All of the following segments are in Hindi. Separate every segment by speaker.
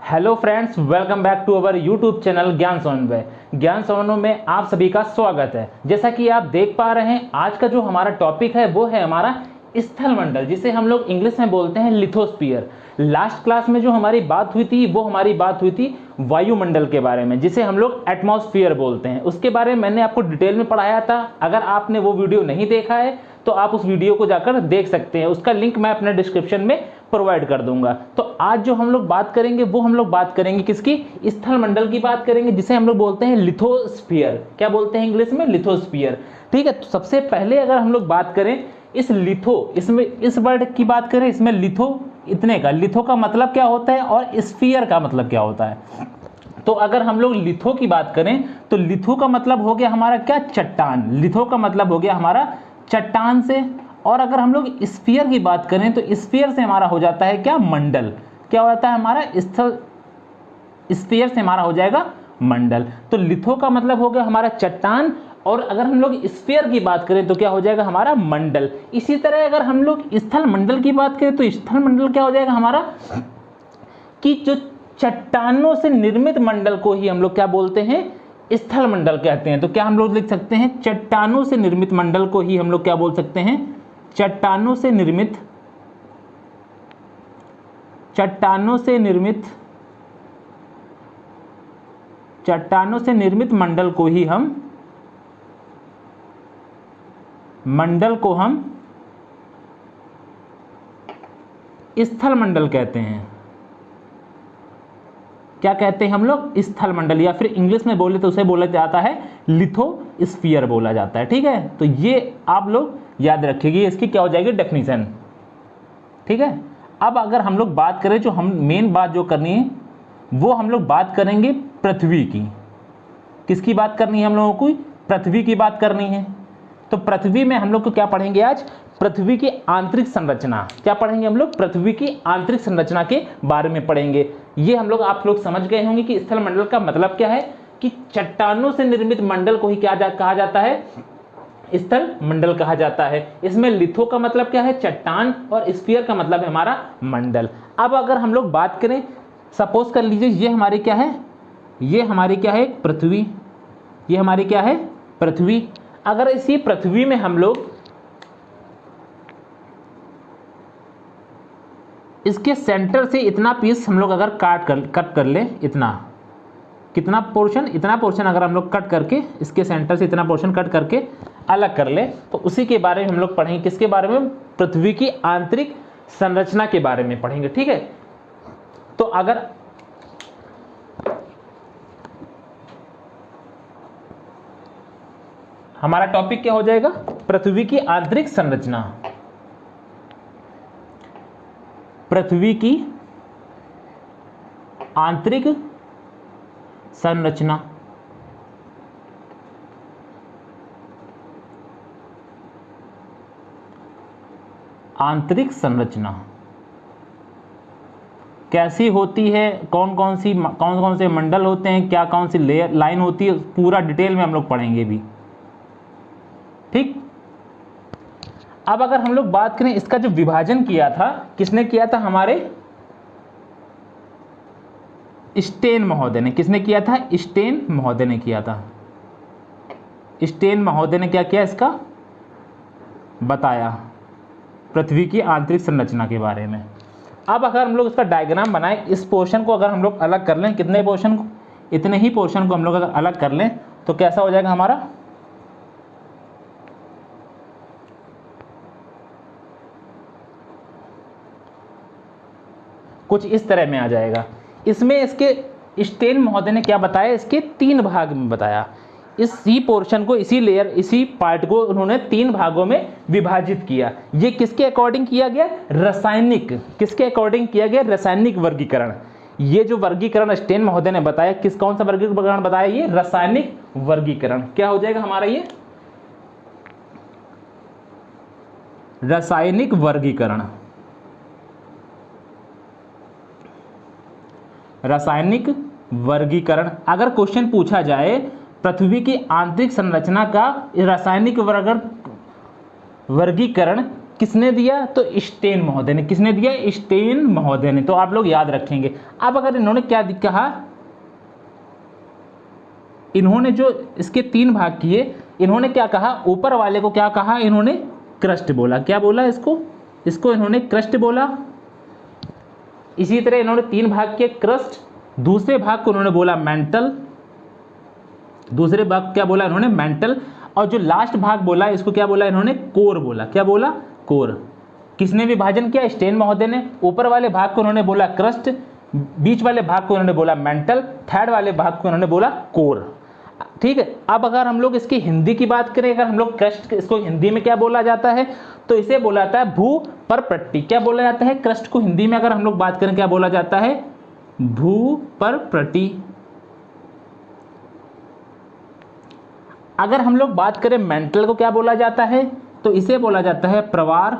Speaker 1: Hello friends, welcome back to our YouTube channel Gyan Samanvay. ज्ञान समन्वय में आप सभी का स्वागत है। जैसा कि आप देख पा रहे हैं, आज का जो हमारा टॉपिक है वो है हमारा स्थल मंडल, जिसे हम लोग इंग्लिश में बोलते हैं लिथोस्फीयर। लास्ट क्लास में जो हमारी बात हुई थी वो हमारी बात हुई थी वायुमंडल के बारे में, जिसे हम लोग एटमॉस्फेयर बोलते हैं। उसके बारे में मैंने आपको डिटेल में पढ़ाया था। अगर आपने वो वीडियो नहीं देखा है तो आप उस वीडियो को जाकर देख सकते हैं। उसका लिंक मैं अपने डिस्क्रिप्शन में प्रोवाइड कर दूंगा। तो आज जो हम लोग बात करेंगे वो हम लोग बात करेंगे किसकी? स्थल मंडल की बात करेंगे, जिसे हम लोग बोलते हैं लिथोस्फीयर। क्या बोलते हैं इंग्लिश में? लिथोस्फीयर। ठीक है, तो सबसे पहले अगर हम लोग बात करें इस लिथो, इसमें इस वर्ड की बात करें, इसमें लिथो इतने का, लिथो का मतलब क्या होता है और स्फीयर का मतलब क्या होता है। तो अगर हम लोग लिथो की बात करें तो लिथो का मतलब हो गया हमारा क्या? चट्टान। लिथो का मतलब हो गया हमारा चट्टान से। और अगर हम लोग स्फीयर की बात करें तो स्फीयर से हमारा हो जाता है क्या? मंडल। क्या हो जाता है हमारा? स्थल, स्फीयर से हमारा हो जाएगा मंडल। तो लिथो का मतलब हो गया हमारा चट्टान, और अगर हम लोग स्फीयर की बात करें तो क्या हो जाएगा हमारा? मंडल। इसी तरह अगर हम लोग स्थल मंडल की बात करें तो स्थल मंडल क्या हो जाएगा हमारा? कि जो चट्टानों से निर्मित मंडल को ही हम लोग क्या बोलते हैं? स्थल मंडल कहते हैं। तो क्या हम लोग लिख सकते हैं? चट्टानों से निर्मित मंडल को ही हम लोग क्या बोल सकते हैं? चट्टानों से निर्मित, चट्टानों से निर्मित, चट्टानों से निर्मित मंडल को ही हम, मंडल को हम स्थल मंडल कहते हैं। क्या कहते हैं हम लोग? स्थल मंडल, या फिर इंग्लिश में बोले तो उसे बोला जाता है लिथोस्फीयर बोला जाता है। ठीक है, तो ये आप लोग याद रखिएगा, इसकी क्या हो जाएगी डेफिनेशन। ठीक है, अब अगर हम लोग बात करें, जो हम मेन बात जो करनी है वो हम लोग बात करेंगे पृथ्वी की। किसकी बात करनी है हम लोगों को? पृथ्वी की बात करनी है। तो पृथ्वी में हम लोग को क्या पढ़ेंगे आज? पृथ्वी की आंतरिक संरचना। क्या पढ़ेंगे हम लोग? पृथ्वी की आंतरिक संरचना के बारे में पढ़ेंगे। ये हम लोग, आप लोग समझ गए होंगे कि स्थल मंडल का मतलब क्या है, कि चट्टानों से निर्मित मंडल को ही क्या कहा जाता है? स्थल मंडल कहा जाता है। इसमें लिथो का मतलब क्या है? चट्टान, और स्फीयर का मतलब है हमारा मंडल। अब अगर हम लोग बात करें, सपोज कर लीजिए ये हमारी क्या है? ये हमारी क्या है? पृथ्वी। ये हमारी क्या है? पृथ्वी। अगर इसी पृथ्वी में हम लोग इसके सेंटर से इतना पीस हम लोग अगर कट कर ले, इतना, कितना पोर्शन? इतना पोर्शन अगर हम लोग कट करके, इसके सेंटर से इतना पोर्शन कट करके अलग कर ले, तो उसी के बारे में हम लोग पढ़ेंगे। किसके बारे में? पृथ्वी की आंतरिक संरचना के बारे में पढ़ेंगे। ठीक है, तो अगर हमारा टॉपिक क्या हो जाएगा? पृथ्वी की आंतरिक संरचना। पृथ्वी की आंतरिक संरचना। आंतरिक संरचना कैसी होती है? कौन कौन से मंडल होते हैं? क्या कौन सी लेयर लाइन होती है? पूरा डिटेल में हम लोग पढ़ेंगे भी। ठीक, अब अगर हम लोग बात करें, इसका जो विभाजन किया था किसने किया था? हमारे स्टेन महोदय ने। किसने किया था? स्टेन महोदय ने किया था। स्टेन महोदय ने क्या किया? इसका बताया पृथ्वी की आंतरिक संरचना के बारे में। अब अगर हम लोग इसका डायग्राम बनाएं, इस पोर्शन को अगर हम लोग अलग कर लें, कितने पोर्शन को? इतने ही पोर्शन को हम लोग अगर अलग कर लें तो कैसा हो जाएगा हमारा? कुछ इस तरह में आ जाएगा। इसमें इसके स्टेन महोदय ने क्या बताया? इसके 3 भाग में बताया। इसी पोर्शन को, इसी लेयर, इसी पार्ट को उन्होंने 3 भागों में विभाजित किया। ये किसके अकॉर्डिंग किया गया? रासायनिक। किसके अकॉर्डिंग किया गया? रासायनिक वर्गीकरण। ये जो वर्गीकरण स्टेन महोदय ने बताया, कौन सा वर्गीकरण बताया? ये रासायनिक वर्गीकरण। क्या हो जाएगा हमारा? ये रासायनिक वर्गीकरण। रासायनिक वर्गीकरण। अगर क्वेश्चन पूछा जाए पृथ्वी की आंतरिक संरचना का रासायनिक वर्गीकरण किसने दिया? तो स्टेन महोदय ने। किसने दिया? स्टेन महोदय ने। तो आप लोग याद रखेंगे। अब अगर इन्होंने क्या कहा, इन्होंने जो इसके 3 भाग किए, इन्होंने क्या कहा? ऊपर वाले को क्या कहा इन्होंने? क्रस्ट बोला। क्या बोला इसको? इसको इन्होंने क्रस्ट बोला। इसी तरह इन्होंने 3 भाग किए क्रस्ट, दूसरे भाग को इन्होंने बोला मेंटल, दूसरे भाग क्या बोला इन्होंने? मेंटल। और जो लास्ट भाग बोला इसको क्या बोला इन्होंने? कोर बोला। क्या बोला? कोर। किसने विभाजन किया? स्टेन महोदय ने। ऊपर वाले भाग को उन्होंने बोला क्रस्ट, बीच वाले भाग को उन्होंने बोला मेंटल, थर्ड वाले भाग को उन्होंने बोला कोर। ठीक है। अब अगर हम लोग इसकी हिंदी की बात करें, अगर हम लोग क्रस्ट, इसको हिंदी में क्या बोला जाता है? तो इसे बोला जाता है भू पर पट्टी। क्या बोला जाता है? क्रस्ट को हिंदी में अगर हम लोग बात करें क्या बोला जाता है? भू पर पट्टी। अगर हम लोग बात करें मेंटल को क्या बोला जाता है? तो इसे बोला जाता है प्रवार।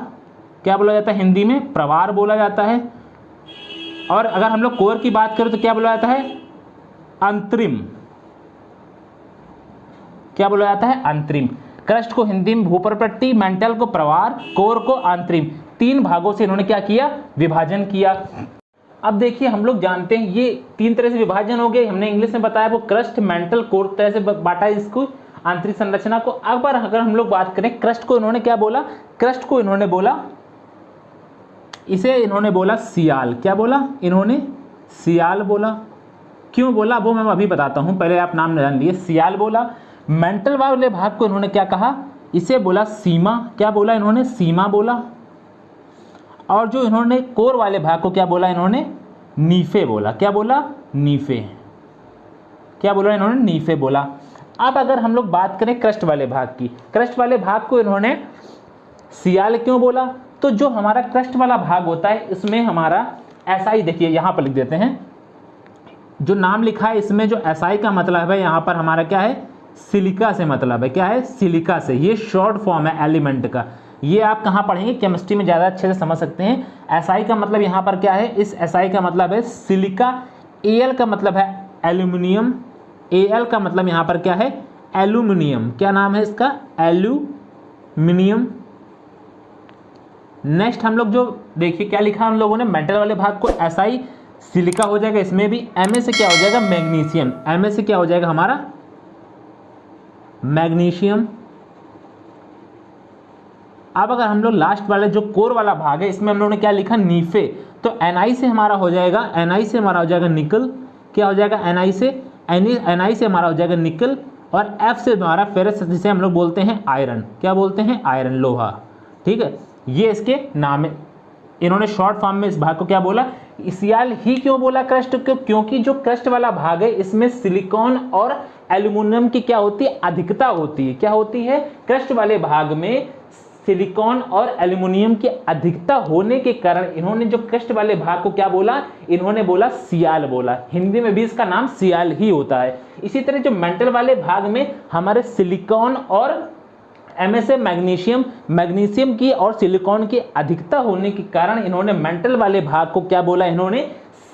Speaker 1: क्या बोला जाता है हिंदी में? प्रवार बोला जाता है। और अगर हम लोग कोर की बात करें तो क्या बोला जाता है? अंतरिम। क्या बोला जाता है? अंतरिम। क्रस्ट को हिंदी में भूपरपट्टी, मेंटल को प्रवार, कोर को अंतरिम। 3 भागों से इन्होंने क्या किया? विभाजन किया। अब देखिए हम लोग जानते हैं ये 3 तरह से विभाजन हो गए। हमने इंग्लिश में बताया वो क्रस्ट, मेंटल, कोर तरह से बांटा इसको, आंतरिक संरचना को। अब अगर हम लोग बात करें क्रस्ट को इन्होंने क्या बोला? क्रस्ट को इन्होंने बोला, इसे इन्होंने बोला सियाल। क्या बोला इन्होंने? सियाल बोला। क्यों बोला वो मैं अभी बताता हूं, पहले आप नाम जान लिए। सियाल बोला। मेंटल वाले भाग को इन्होंने क्या कहा? इसे बोला सीमा। क्या बोला इन्होंने? सीमा बोला। और जो इन्होंने कोर वाले भाग को क्या बोला इन्होंने? नीफे बोला। क्या बोला? नीफे। क्या बोला इन्होंने? नीफे बोला। अब अगर हम लोग बात करें क्रस्ट वाले भाग की, क्रस्ट वाले भाग को इन्होंने सियाल क्यों बोला? तो जो हमारा क्रस्ट वाला भाग होता है इसमें हमारा एसआई, देखिए यहां पर लिख देते हैं, जो नाम लिखा है इसमें जो एसआई का मतलब है यहां पर हमारा क्या है? सिलिका से मतलब है। क्या है? सिलिका से। ये शॉर्ट फॉर्म है एलिमेंट का। ये आप कहाँ पढ़ेंगे? केमिस्ट्री में ज़्यादा अच्छे से समझ सकते हैं। एसआई का मतलब यहाँ पर क्या है? इस एसआई का मतलब है सिलिका। एल का मतलब है एल्यूमिनियम। एल का मतलब यहाँ पर क्या है? एल्यूमिनियम। क्या नाम है इसका? एल्यूमिनियम। नेक्स्ट हम लोग जो देखिए क्या लिखा हम लोगों ने, मेंटल वाले भाग को एसआई, सिलिका हो जाएगा इसमें भी। एमए से क्या हो जाएगा? मैग्नीशियम। एमए से क्या हो जाएगा हमारा? मैग्नीशियम। अब अगर हम लोग लास्ट वाले जो कोर वाला भाग है इसमें हम लोगों ने क्या लिखा? नीफे। तो एनआई से हमारा हो जाएगा, एनआई से हमारा हो जाएगा निकल। क्या हो जाएगा? एनआई से, एनआई से हमारा हो जाएगा निकल। और एफ से हमारा फेरस, जिसे हम लोग बोलते हैं आयरन। क्या बोलते हैं? आयरन, लोहा। ठीक है, ये इसके नाम है। इन्होंने शॉर्ट फॉर्म में इस भाग को क्या बोला? सियाल ही क्यों बोला क्रस्ट को? क्योंकि जो क्रस्ट वाला भाग है इसमें सिलिकॉन और एल्यूमिनियम की क्या होती है? अधिकता होती है। क्या होती है? क्रस्ट वाले भाग में सिलिकॉन और एल्यूमिनियम की अधिकता होने के कारण इन्होंने जो क्रस्ट वाले भाग को क्या बोला? इन्होंने बोला सियाल बोला। हिंदी में भी इसका नाम सियाल ही होता है। इसी तरह जो मेंटल वाले भाग में हमारे सिलिकॉन और एमएसए मैग्नीशियम, मैग्नीशियम की और सिलिकॉन की अधिकता होने के कारण इन्होंने मेंटल वाले भाग को क्या बोला? इन्होंने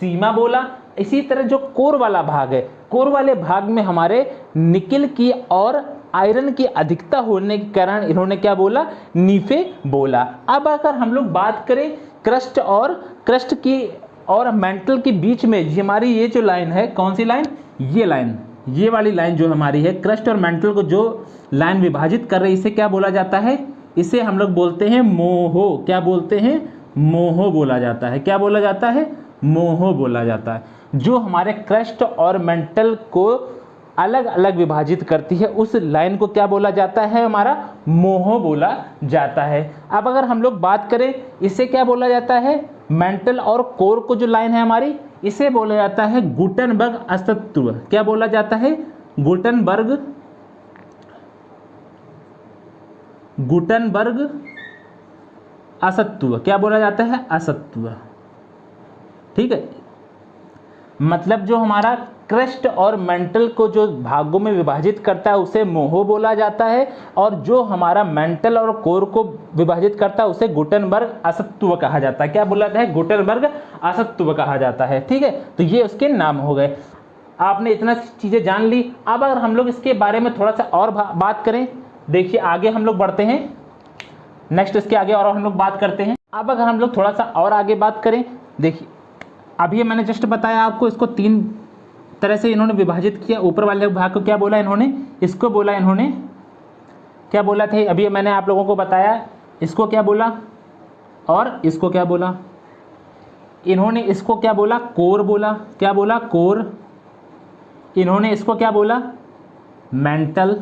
Speaker 1: सीमा बोला। इसी तरह जो कोर वाला भाग है, कोर वाले भाग में हमारे निकिल की और आयरन की अधिकता होने के कारण इन्होंने क्या बोला? नीफे बोला। अब अगर हम लोग बात करें क्रस्ट की और मेंटल के बीच में हमारी ये जो लाइन है, कौन सी लाइन? ये लाइन, ये वाली लाइन जो हमारी है, क्रस्ट और मेंटल को जो लाइन विभाजित कर रही है, इसे क्या बोला जाता है? इसे हम लोग बोलते हैं मोहो। क्या बोलते हैं? मोहो बोला जाता है। क्या बोला जाता है? मोहो बोला जाता है। जो हमारे क्रस्ट और मेंटल को अलग अलग विभाजित करती है उस लाइन को क्या बोला जाता है? हमारा मोहो बोला जाता है। अब अगर हम लोग बात करें इसे क्या बोला जाता है? मेंटल और कोर को जो लाइन है हमारी, इसे बोला जाता है गुटनबर्ग असत्व। क्या बोला जाता है? गुटनबर्ग असत्व। क्या बोला जाता है? असत्व। ठीक है, मतलब जो हमारा क्रस्ट और मेंटल को जो भागों में विभाजित करता है उसे मोहो बोला जाता है, और जो हमारा मेंटल और कोर को विभाजित करता है उसे गुटनबर्ग असत्व कहा जाता है। क्या बोला जाता है? गुटनबर्ग असत्व कहा जाता है। ठीक है, तो ये उसके नाम हो गए। आपने इतना चीजें जान ली। अब अगर हम लोग इसके बारे में थोड़ा सा और बात करें, देखिए आगे हम लोग बढ़ते हैं। नेक्स्ट इसके आगे और हम लोग बात करते हैं। अब अगर हम लोग थोड़ा सा और आगे बात करें, देखिए अभी ये मैंने जस्ट बताया आपको, इसको 3 तरह से इन्होंने विभाजित किया। ऊपर वाले भाग को क्या बोला इन्होंने, इसको बोला इन्होंने क्या बोला थे, अभी मैंने आप लोगों को बताया, इसको क्या बोला और इसको क्या बोला। इन्होंने इसको क्या बोला, कोर बोला। क्या बोला, कोर। इन्होंने इसको क्या बोला, मेंटल।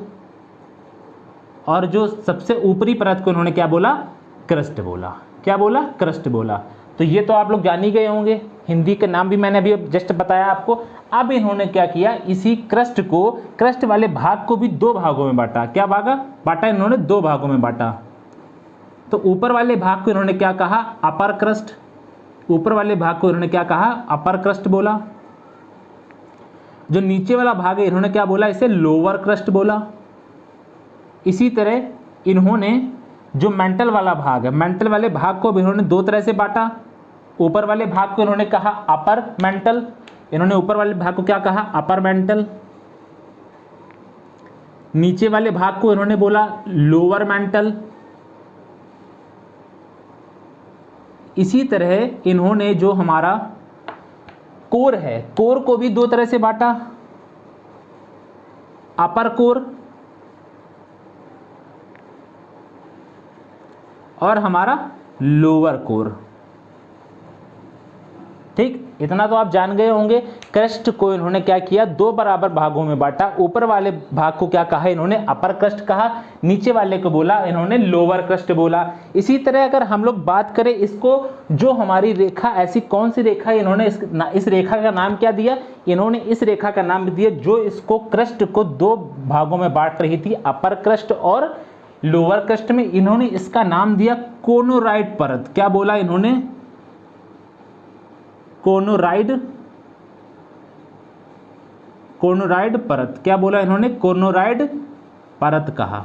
Speaker 1: और जो सबसे ऊपरी परत को इन्होंने क्या बोला, क्रस्ट बोला। क्या बोला, क्रस्ट बोला। तो ये तो आप लोग जान ही गए होंगे, हिंदी के नाम भी मैंने अभी जस्ट बताया आपको। अब इन्होंने क्या किया, इसी क्रस्ट को, क्रस्ट वाले भाग को भी 2 भागों में बांटा। क्या बांटा इन्होंने, 2 भागों में बांटा। तो ऊपर वाले भाग को इन्होंने क्या कहा, अपर क्रस्ट। ऊपर वाले भाग को इन्होंने क्या कहा, अपर क्रस्ट बोला। जो नीचे वाला भाग है इन्होंने क्या बोला, इसे लोअर क्रस्ट बोला। इसी तरह इन्होंने जो मेंटल वाला भाग है, मेंटल वाले भाग को भी इन्होंने 2 तरह से बांटा। ऊपर वाले भाग को इन्होंने कहा अपर मेंटल। इन्होंने ऊपर वाले भाग को क्या कहा, अपर मेंटल। नीचे वाले भाग को इन्होंने बोला लोअर मेंटल। इसी तरह इन्होंने जो हमारा कोर है, कोर को भी 2 तरह से बांटा, अपर कोर और हमारा लोअर कोर। ठीक, इतना तो आप जान गए होंगे। क्रस्ट को इन्होंने क्या किया, 2 बराबर भागों में बांटा। ऊपर वाले भाग को क्या कहा इन्होंने, अपर क्रस्ट कहा। नीचे वाले को बोला इन्होंने लोअर क्रस्ट बोला। इसी तरह अगर हम लोग बात करें इसको, जो हमारी रेखा, ऐसी कौन सी रेखा, इन्होंने इस रेखा का नाम क्या दिया, इन्होंने इस रेखा का नाम दिया जो इसको, क्रस्ट को 2 भागों में बांट रही थी, अपर क्रस्ट और लोअर क्रस्ट में। इन्होंने इसका नाम दिया कोनोराइड परत। क्या बोला इन्होंने, कोनोराइड परत। क्या बोला इन्होंने, कोनोराइड परत कहा।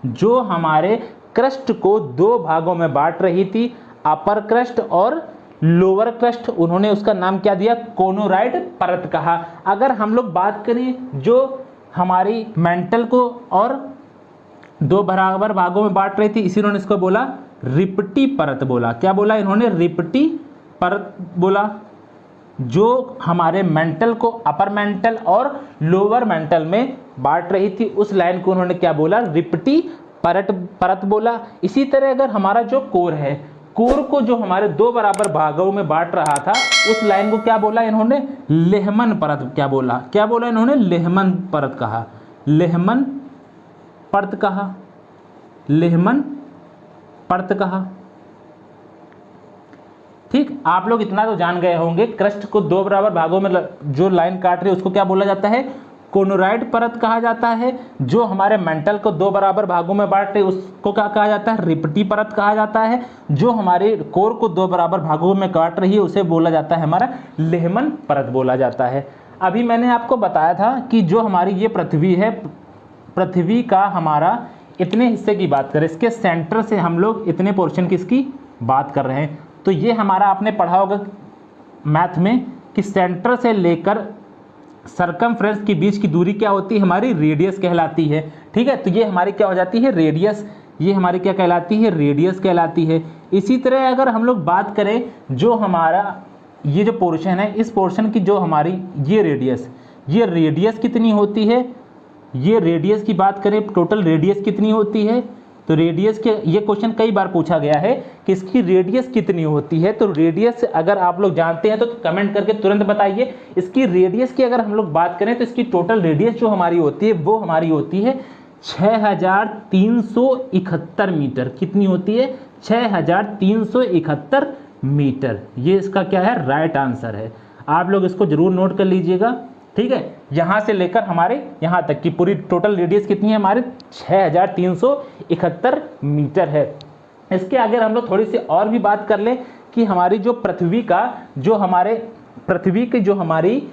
Speaker 1: जो हमारे क्रस्ट को 2 भागों में बांट रही थी, अपर क्रस्ट और लोअर क्रस्ट, उन्होंने उसका नाम क्या दिया, कोनोराइड परत कहा। अगर हम लोग बात करें जो हमारी मेंटल को और 2 बराबर भागों में बांट रही थी, इसी उन्होंने इसको बोला रिपटी परत बोला। क्या बोला इन्होंने, रिपटी परत बोला। जो हमारे मेंटल को अपर मेंटल और लोअर मेंटल में बांट रही थी, उस लाइन को उन्होंने क्या बोला, रिपटी परत बोला। इसी तरह अगर हमारा जो कोर है, कोर को जो हमारे 2 बराबर भागों में बांट रहा था, उस लाइन को क्या बोला इन्होंने, लेहमन परत। क्या बोला, क्या बोला इन्होंने, लेहमन परत कहा। लेहमन परत कहा, लेहमन परत कहा। ठीक, आप लोग इतना तो जान गए होंगे, क्रस्ट को 2 बराबर भागों में जो लाइन काट रही है उसको क्या बोला जाता है, कोनोराइड परत कहा जाता है। जो हमारे मेंटल को 2 बराबर भागों में बांट रही है उसको क्या कहा जाता है, रिपटी परत कहा जाता है। जो हमारे कोर को 2 बराबर भागों में काट रही है उसे बोला जाता है हमारा लेहमन परत बोला जाता है। अभी मैंने आपको बताया था कि जो हमारी ये पृथ्वी है, पृथ्वी का हमारा इतने हिस्से की बात करें, इसके सेंटर से हम लोग इतने पोर्शन की इसकी बात कर रहे हैं। तो ये हमारा आपने पढ़ा होगा मैथ में कि सेंटर से लेकर सरकमफ्रेंस के बीच की दूरी क्या होती है, हमारी रेडियस कहलाती है। ठीक है, तो ये हमारी क्या हो जाती है, रेडियस। ये हमारी क्या कहलाती है, रेडियस कहलाती है। इसी तरह अगर हम लोग बात करें, जो हमारा ये जो पोर्शन है, इस पोर्शन की जो हमारी ये रेडियस कितनी होती है, ये रेडियस की बात करें, टोटल रेडियस कितनी होती है, तो रेडियस के, ये क्वेश्चन कई बार पूछा गया है कि इसकी रेडियस कितनी होती है। तो रेडियस अगर आप लोग जानते हैं तो कमेंट करके तुरंत बताइए। इसकी रेडियस की अगर हम लोग बात करें तो इसकी टोटल रेडियस जो हमारी होती है वो हमारी होती है 6371 मीटर। कितनी होती है, 6371 मीटर। ये इसका क्या है, राइट आंसर है। आप लोग इसको जरूर नोट कर लीजिएगा। ठीक है, यहाँ से लेकर हमारे यहाँ तक की पूरी टोटल रेडियस कितनी है, हमारे 6371 मीटर है। इसके आगे हम लोग थोड़ी सी और भी बात कर लें कि हमारी जो पृथ्वी का, जो हमारे पृथ्वी की जो हमारी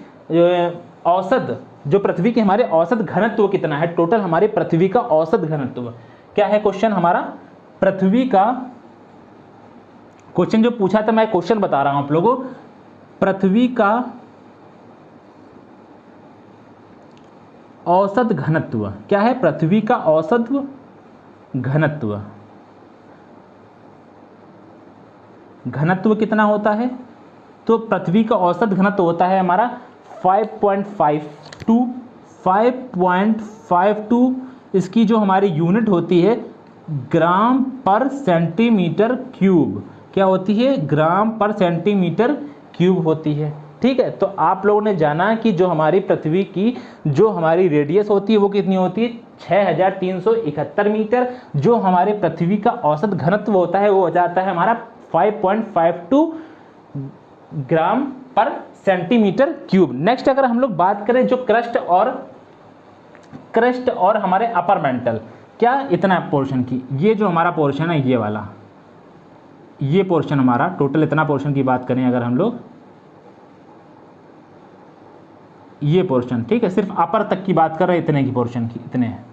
Speaker 1: औसत, जो पृथ्वी के हमारे औसत घनत्व कितना है, टोटल हमारी पृथ्वी का औसत घनत्व क्या है। क्वेश्चन हमारा पृथ्वी का, क्वेश्चन जो पूछा था, मैं क्वेश्चन बता रहा हूं आप लोगों, पृथ्वी का औसत घनत्व क्या है, पृथ्वी का औसत घनत्व घनत्व कितना होता है? तो पृथ्वी का औसत घनत्व होता है हमारा 5.52। इसकी जो हमारी यूनिट होती है ग्राम पर सेंटीमीटर क्यूब। क्या होती है? ग्राम पर सेंटीमीटर क्यूब होती है। ठीक है, तो आप लोगों ने जाना कि जो हमारी पृथ्वी की जो हमारी रेडियस होती है वो कितनी होती है? 6371 मीटर। जो हमारे पृथ्वी का औसत घनत्व होता है वो हो जाता है हमारा 5.52 ग्राम पर सेंटीमीटर क्यूब। नेक्स्ट अगर हम लोग बात करें जो क्रस्ट और हमारे अपर मेंटल, क्या इतना पोर्शन की, ये जो हमारा पोर्शन है ये वाला, ये पोर्शन हमारा टोटल इतना पोर्शन की बात करें अगर हम लोग, ये पोर्शन, ठीक है, सिर्फ अपर तक की बात कर रहे हैं, इतने की पोर्शन की, इतने हैं।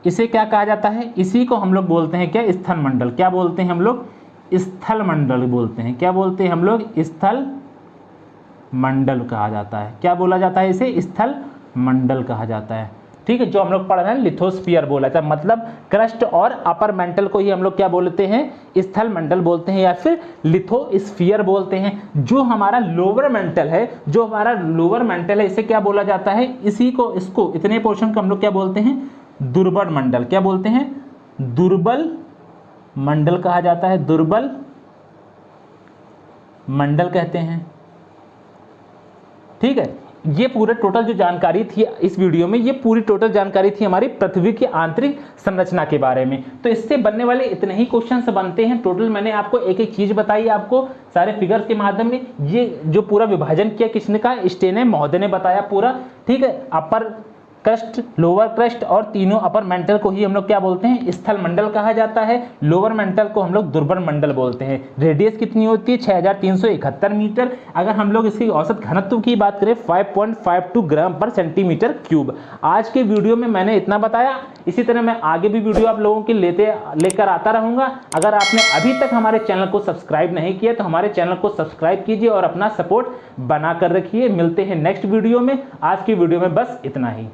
Speaker 1: इसे क्या कहा जाता है? इसी को हम लोग बोलते हैं क्या? स्थल मंडल। क्या बोलते हैं हम लोग? स्थल मंडल बोलते हैं। क्या बोलते हैं हम लोग? स्थल मंडल कहा जाता है। क्या बोला जाता है इसे? स्थल मंडल कहा जाता है। ठीक है, जो हम लोग पढ़ रहे हैं लिथोस्फीयर बोला जाता है, मतलब क्रस्ट और अपर मेंटल को ही हम लोग क्या बोलते हैं? स्थल मंडल बोलते हैं या फिर लिथोस्फीयर बोलते हैं। जो हमारा लोअर मेंटल है, इसे क्या बोला जाता है? इसको इतने पोर्शन को हम लोग क्या बोलते हैं? दुर्बल मंडल। क्या बोलते हैं? दुर्बल मंडल कहा जाता है, दुर्बल मंडल कहते हैं। ठीक है, ये पूरे टोटल जो जानकारी थी इस वीडियो में, ये पूरी टोटल जानकारी थी हमारी पृथ्वी की आंतरिक संरचना के बारे में। तो इससे बनने वाले इतने ही क्वेश्चंस बनते हैं। टोटल मैंने आपको एक एक चीज बताई, आपको सारे फिगर्स के माध्यम में। ये जो पूरा विभाजन किया किसने कहा? स्टेने महोदय ने बताया पूरा। ठीक है, अपर क्रस्ट, लोअर क्रस्ट और तीनों अपर मेंटल को ही हम लोग क्या बोलते हैं? स्थल मंडल कहा जाता है। लोअर मेंटल को हम लोग दुर्बल मंडल बोलते हैं। रेडियस कितनी होती है? 6371 मीटर। अगर हम लोग इसकी औसत घनत्व की बात करें 5.52 ग्राम पर सेंटीमीटर क्यूब। आज के वीडियो में मैंने इतना बताया, इसी तरह मैं आगे भी वीडियो आप लोगों के लेकर आता रहूंगा। अगर आपने अभी तक हमारे चैनल को सब्सक्राइब नहीं किया तो हमारे चैनल को सब्सक्राइब कीजिए और अपना सपोर्ट बना कर रखिए। मिलते हैं नेक्स्ट वीडियो में। आज की वीडियो में बस इतना ही।